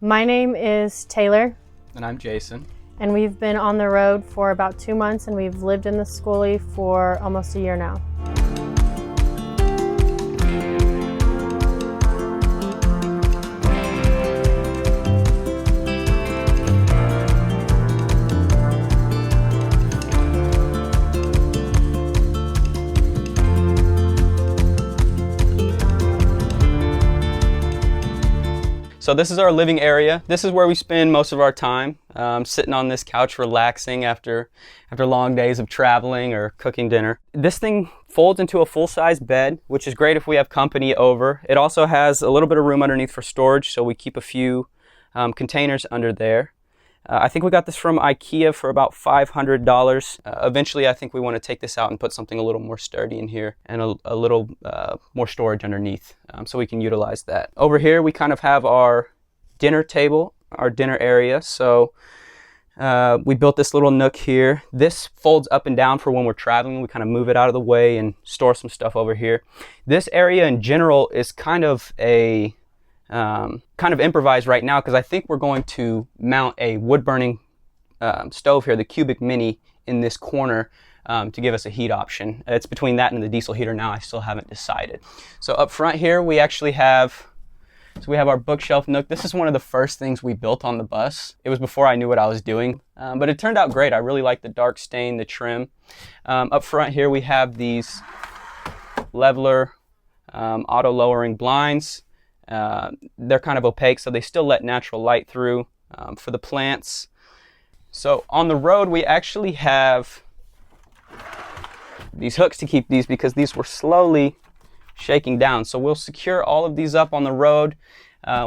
My name is Taylor. And I'm Jason. And we've been on the road for about 2 months, and we've lived in the skoolie for almost a year now. So this is our living area. This is where we spend most of our time, sitting on this couch relaxing after long days of traveling or cooking dinner. This thing folds into a full-size bed, which is great if we have company over. It also has a little bit of room underneath for storage, so we keep a few containers under there. I think we got this from IKEA for about $500. Eventually, I think we want to take this out and put something a little more sturdy in here and a little more storage underneath, so we can utilize that. Over here, we kind of have our dinner table, our dinner area. So we built this little nook here. This folds up and down for when we're traveling. We kind of move it out of the way and store some stuff over here. This area in general is kind of improvised right now because I think we're going to mount a wood-burning stove here, the Cubic Mini, in this corner to give us a heat option. It's between that and the diesel heater now. I still haven't decided. So up front here, we actually have our bookshelf nook. This is one of the first things we built on the bus. It was before I knew what I was doing, but it turned out great. I really like the dark stain, the trim. Up front here, we have these leveler auto-lowering blinds. They're kind of opaque, so they still let natural light through for the plants. So on the road, we actually have these hooks to keep these because these were slowly shaking down. So we'll secure all of these up on the road.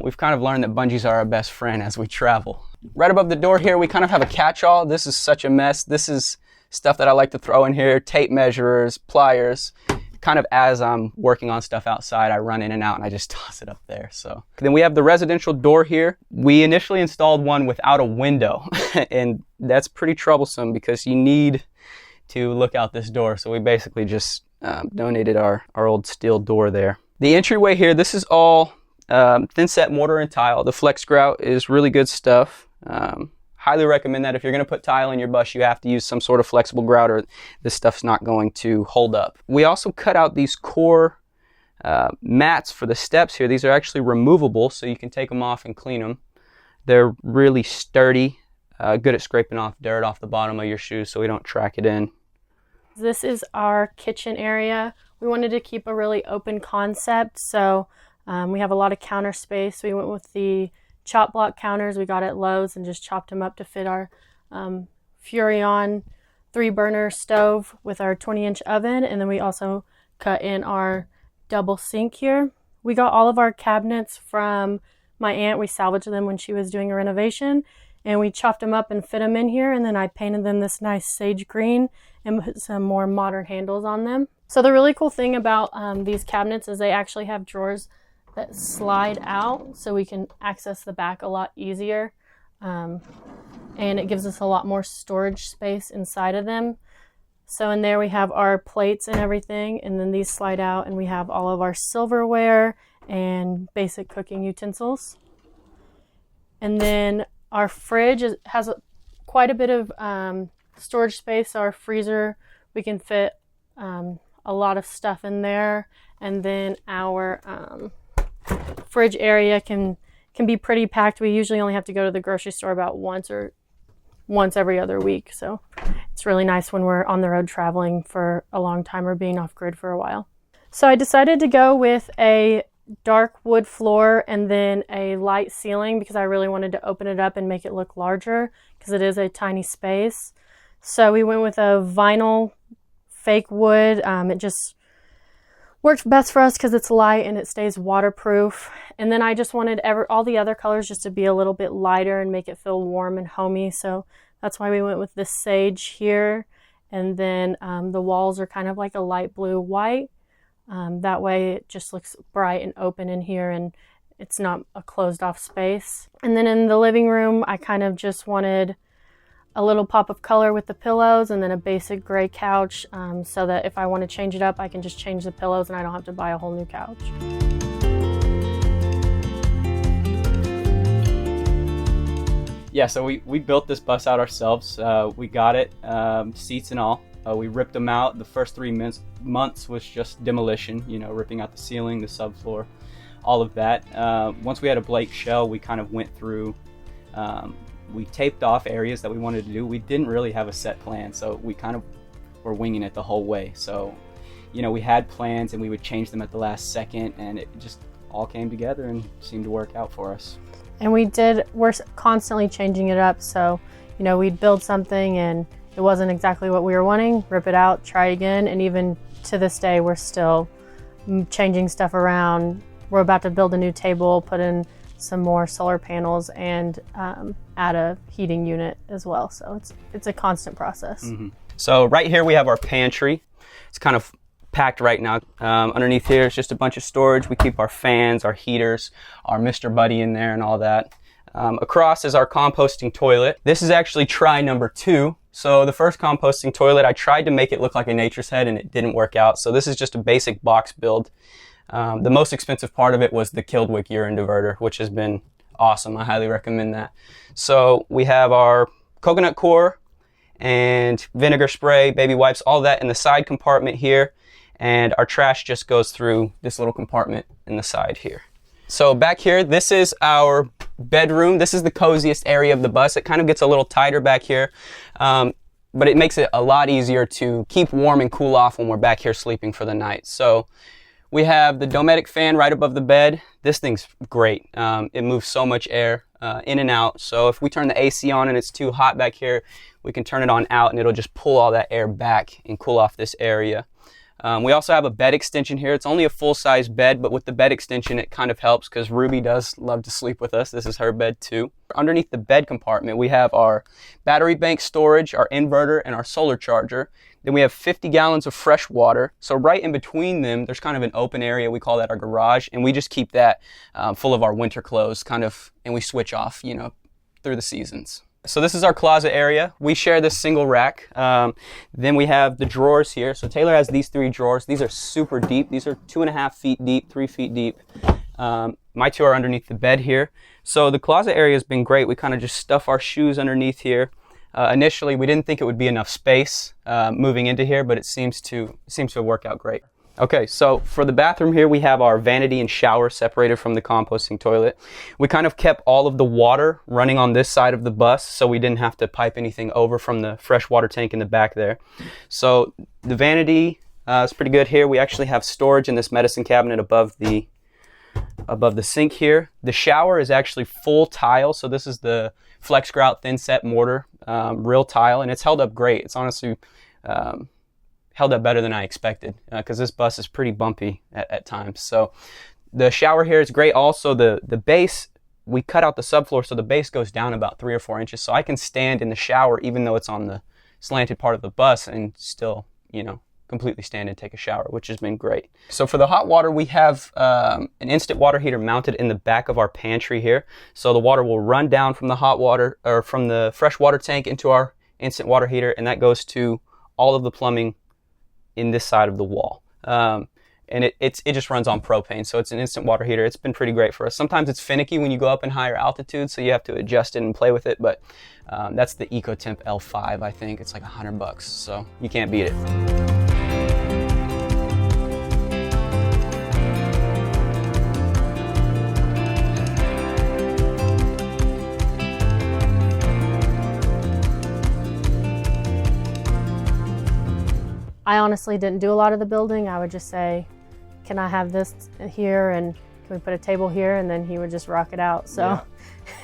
We've kind of learned that bungees are our best friend as we travel. Right above the door here, we kind of have a catch-all. This is such a mess. This is stuff that I like to throw in here: tape measures, pliers. Kind of as I'm working on stuff outside, I run in and out and I just toss it up there. So then we have the residential door here. We initially installed one without a window and that's pretty troublesome because you need to look out this door. So we basically just donated our old steel door there. The entryway here, this is all thin set mortar and tile. The flex grout is really good stuff. Highly recommend that. If you're going to put tile in your bus, you have to use some sort of flexible grout or this stuff's not going to hold up. We also cut out these core mats for the steps here. These are actually removable, so you can take them off and clean them. They're really sturdy, good at scraping off dirt off the bottom of your shoes so we don't track it in. This is our kitchen area. We wanted to keep a really open concept, so we have a lot of counter space. We went with the chop block counters we got at Lowe's and just chopped them up to fit our Furrion 3-burner stove with our 20-inch oven, and then we also cut in our double sink here. We got all of our cabinets from my aunt. We salvaged them when she was doing a renovation, and we chopped them up and fit them in here, and then I painted them this nice sage green and put some more modern handles on them. So the really cool thing about these cabinets is they actually have drawers that slide out so we can access the back a lot easier, and it gives us a lot more storage space inside of them. So in there we have our plates and everything, and then these slide out and we have all of our silverware and basic cooking utensils. And then our fridge has quite a bit of storage space. Our freezer, we can fit a lot of stuff in there, and then our fridge area can be pretty packed. We usually only have to go to the grocery store about once every other week, so it's really nice when we're on the road traveling for a long time or being off grid for a while. So I decided to go with a dark wood floor and then a light ceiling because I really wanted to open it up and make it look larger because it is a tiny space. So we went with a vinyl fake wood. It just works best for us because it's light and it stays waterproof. And then I just wanted all the other colors just to be a little bit lighter and make it feel warm and homey. So that's why we went with this sage here. And then the walls are kind of like a light blue white. That way it just looks bright and open in here and it's not a closed off space. And then in the living room, I kind of just wanted a little pop of color with the pillows and then a basic gray couch so that if I want to change it up, I can just change the pillows and I don't have to buy a whole new couch. Yeah, so we built this bus out ourselves. We got it, seats and all. We ripped them out. The first 3 months was just demolition, you know, ripping out the ceiling, the subfloor, all of that. Once we had a blank shell, we kind of went through, we taped off areas that we wanted to do. We didn't really have a set plan, so we kind of were winging it the whole way. So, you know, we had plans and we would change them at the last second, and it just all came together and seemed to work out for us. And we're constantly changing it up. So, you know, we'd build something and it wasn't exactly what we were wanting, rip it out, try again. And even to this day, we're still changing stuff around. We're about to build a new table, put in some more solar panels, and add a heating unit as well. So it's a constant process. Mm-hmm. So right here we have our pantry. It's kind of packed right now. Underneath here is just a bunch of storage. We keep our fans, our heaters, our Mr. Buddy in there and all that. Across is our composting toilet. This is actually try number 2. So the first composting toilet, I tried to make it look like a nature's head and it didn't work out. So this is just a basic box build. The most expensive part of it was the Kildwick urine diverter, which has been awesome. I highly recommend that. So we have our coconut core and vinegar spray, baby wipes, all that in the side compartment here. And our trash just goes through this little compartment in the side here. So back here, this is our bedroom. This is the coziest area of the bus. It kind of gets a little tighter back here, but it makes it a lot easier to keep warm and cool off when we're back here sleeping for the night. So we have the Dometic fan right above the bed. This thing's great. It moves so much air in and out. So if we turn the AC on and it's too hot back here, we can turn it on out and it'll just pull all that air back and cool off this area. We also have a bed extension here. It's only a full-size bed, but with the bed extension, it kind of helps because Ruby does love to sleep with us. This is her bed too. Underneath the bed compartment, we have our battery bank storage, our inverter, and our solar charger. Then we have 50 gallons of fresh water. So right in between them, there's kind of an open area. We call that our garage, and we just keep that full of our winter clothes, kind of, and we switch off, you know, through the seasons. So this is our closet area. We share this single rack. Then we have the drawers here. So Taylor has these 3 drawers. These are super deep. These are 2.5 feet deep, 3 feet deep. My 2 are underneath the bed here. So the closet area has been great. We kind of just stuff our shoes underneath here. Initially, we didn't think it would be enough space moving into here, but it seems to work out great. Okay, so for the bathroom here, we have our vanity and shower separated from the composting toilet. We kind of kept all of the water running on this side of the bus, so we didn't have to pipe anything over from the fresh water tank in the back there. So the vanity is pretty good here. We actually have storage in this medicine cabinet above the sink here. The shower is actually full tile, so this is the Flex Grout thin set mortar, real tile, and it's held up great. It's honestly held up better than I expected because this bus is pretty bumpy at times. So the shower here is great. Also the base, we cut out the subfloor so the base goes down about 3 or 4 inches, so I can stand in the shower even though it's on the slanted part of the bus and still, you know, completely stand and take a shower, which has been great. So for the hot water, we have an instant water heater mounted in the back of our pantry here. So the water will run down from the hot water or from the fresh water tank into our instant water heater, and that goes to all of the plumbing in this side of the wall. And it just runs on propane, so it's an instant water heater. It's been pretty great for us. Sometimes it's finicky when you go up in higher altitude, so you have to adjust it and play with it, but that's the EcoTemp L5, I think. It's like $100, so you can't beat it. I honestly didn't do a lot of the building. I would just say, can I have this here and can we put a table here? And then he would just rock it out. So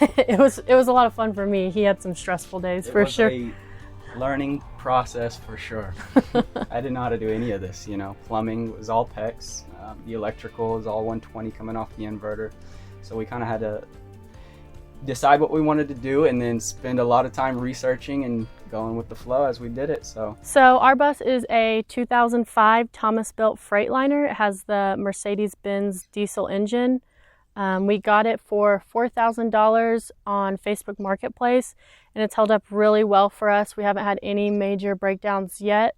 yeah. it was a lot of fun for me. He had some stressful days for sure. It was a learning process for sure. I didn't know how to do any of this, you know. Plumbing was all PEX. The electrical is all 120 coming off the inverter. So we kind of had to decide what we wanted to do and then spend a lot of time researching and going with the flow as we did it. So our bus is a 2005 Thomas Built Freightliner. It has the Mercedes-Benz diesel engine. We got it for $4,000 on Facebook Marketplace, and it's held up really well for us. We haven't had any major breakdowns yet,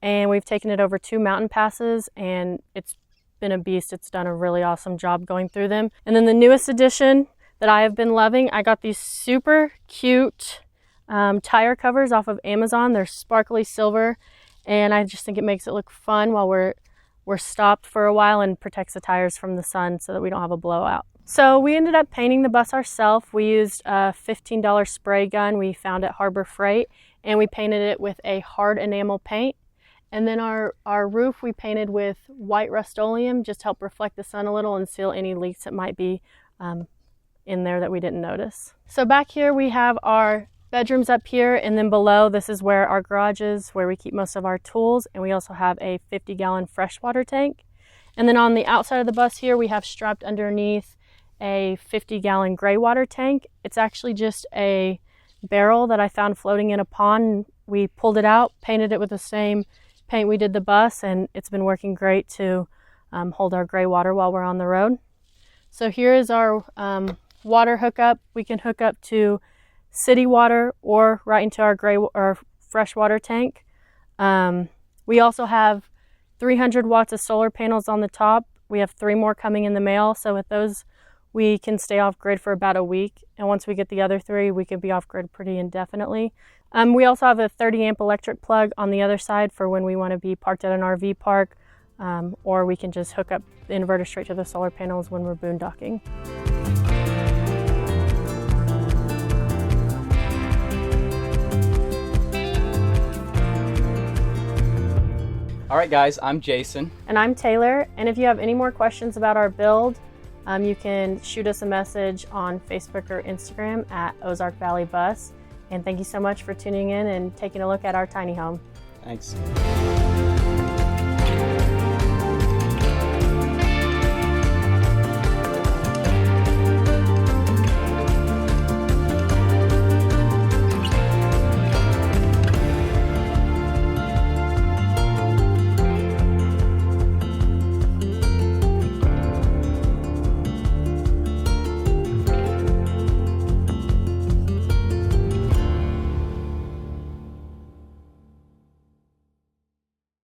and we've taken it over 2 mountain passes, and it's been a beast. It's done a really awesome job going through them. And then the newest addition, that I have been loving. I got these super cute tire covers off of Amazon. They're sparkly silver, and I just think it makes it look fun while we're stopped for a while, and protects the tires from the sun so that we don't have a blowout. So we ended up painting the bus ourselves. We used a $15 spray gun we found at Harbor Freight, and we painted it with a hard enamel paint. And then our roof we painted with white Rust-Oleum, just to help reflect the sun a little and seal any leaks that might be in there that we didn't notice. So back here we have our bedrooms up here, and then below this is where our garage is, where we keep most of our tools, and we also have a 50-gallon freshwater tank. And then on the outside of the bus here we have strapped underneath a 50-gallon gray water tank. It's actually just a barrel that I found floating in a pond. We pulled it out, painted it with the same paint we did the bus, and it's been working great to hold our gray water while we're on the road. So here is our water hookup. We can hook up to city water or right into our freshwater tank. We also have 300 watts of solar panels on the top. We have 3 more coming in the mail, so with those we can stay off grid for about a week, and once we get the other 3 we can be off grid pretty indefinitely. We also have a 30 amp electric plug on the other side for when we want to be parked at an RV park, or we can just hook up the inverter straight to the solar panels when we're boondocking. All right guys, I'm Jason. And I'm Taylor, and if you have any more questions about our build, you can shoot us a message on Facebook or Instagram at Ozark Valley Bus. And thank you so much for tuning in and taking a look at our tiny home. Thanks.